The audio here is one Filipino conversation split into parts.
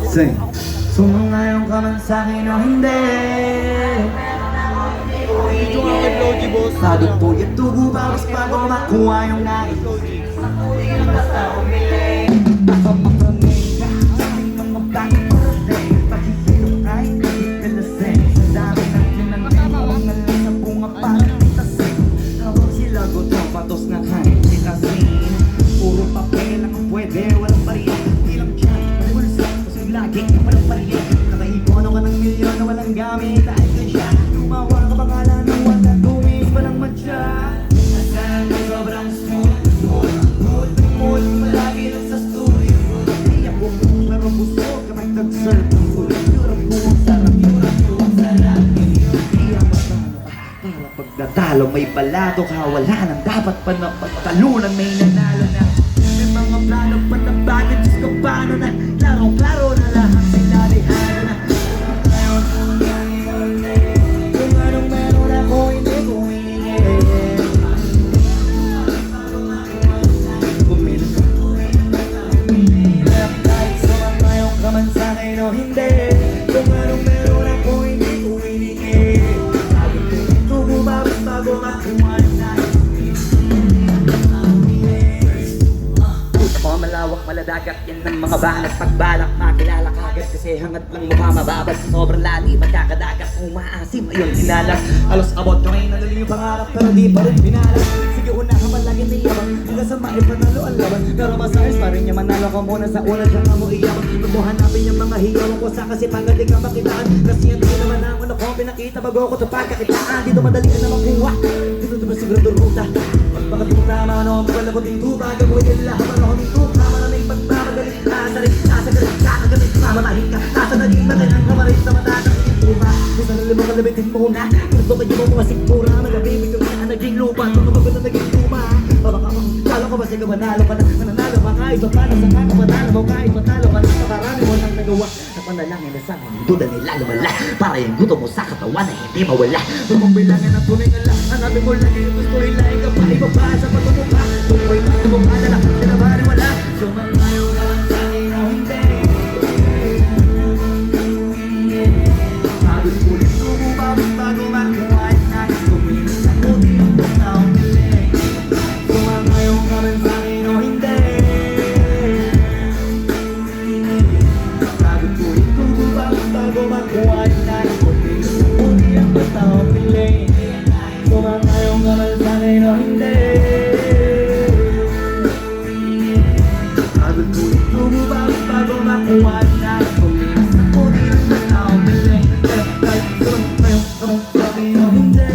Sing. Sumangayon ka man sa'kin o hindi. Sadot po yung tugo bawas bago makuha yung nais. Basta umiling. Baka mapraning ka sa ating mga bagay parating. Paghihilok ay kalasing. Sa dami natin ang mga lang sa bunga parang tasing. Habang sila gotong patos na kahit sikasin. Puro papel ang pwede, walang bariya. Ilang dyan, bulsa, kasi lagi walang bariya. Nakaipono ka ng milyon na walang gamit. Dahil ka siya, lumawa ka bangala ng wala tuwing walang matya. Nasaan ka sobrang smooth. Mood, malagi lang sa studio. Iyak ko kung pero busog ka mag-serve ng food. Yurang buwang sarap, yurang buwang sarap. Iyak matalo para pagdatalo may balato ka. Wala nang dapat pa na pagtalunan. May nanalo na. May mga plano pa na bagay. Diyos ko paano na. Klaro-klaro na lahat. Sila lihado na. Kung anong meron ako hindi ko hingin. Kahit sumangayon ka man sa'kin o hindi. Kung anong meron ako hindi ko hingin. Tugo babas bago makuha na. Mga malawak, maladagat, yan ng mga banat. Pagbalak, makilala kagad kasi hangat lang mukha mababad. Sa sobrang lalim at kakadagat, umaasim, ayun hinalag. Alos abot, yung ngayon nalulim yung pangarap pero di pa rin binalag. Sige unahan man lagi niyabang, hanggang sa maipanalo ang laban. Pero masayos pa rin niya, manalo ka muna sa una dyan ka mo iyaman. Huwag mo hanapin yung mga hiyawan ko sa kasi pagod ka makitaan. Kasi yan din naman ang ano ko pinakita bago ko sa pagkakitaan. Dito madali ka na makuha, dito diba sigurado ruta. Pagpakating tama, ano, magwala ko dito, bago mo nila, habang ako dito. Tama na may pagmamagalit, nasa rin, nasa galit, kakagamit, mamamahin ka. Nasa naging makinang kamarin sa mata ng itura. Kung saan nalimang kalabitin mo na, gusto kayo mo mga sikura. Nagabibig yung na naging lupa, mga bago na naging luma. Babaka mo, talo ka ba sige manalo ka na, mananalo ba kahit pa paano sa kaka manalo mo kahit matalo ka na, sa marami mo nang nagawa. Sa panalangin na sana, hindi duda nila lumala. Para yung guto mo sa katawan na hindi mawala. Lumang bilangin ang tunay nga lang, hanapin mo lagi yung gusto ilahin ka pa, iba pa sa pagmumukha. Tumoy na yung mukha na lang, sinabari wala. Sumangayon ka lang sa'kin o hindi. Sabi ulit tumo babas bago makuha at nais kuminin sa kuti yung basta umiling. Sumangayon ka lang sa'kin o hindi. Sabi ulit tumo babas bago makuha at nais kuminin sa kuti yung basta umiling. Sumangayon ka lang sa'kin o hindi. Tumubawit bago makuha na kuminin sa kuti ang matao piling. Kahit sumangayon ka man sa'kin o hindi.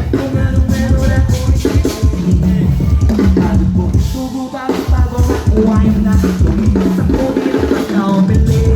Kung anong meron ako hindi. Sabi ko, tumubawit bago makuha na kuminin sa kuti ang matao piling.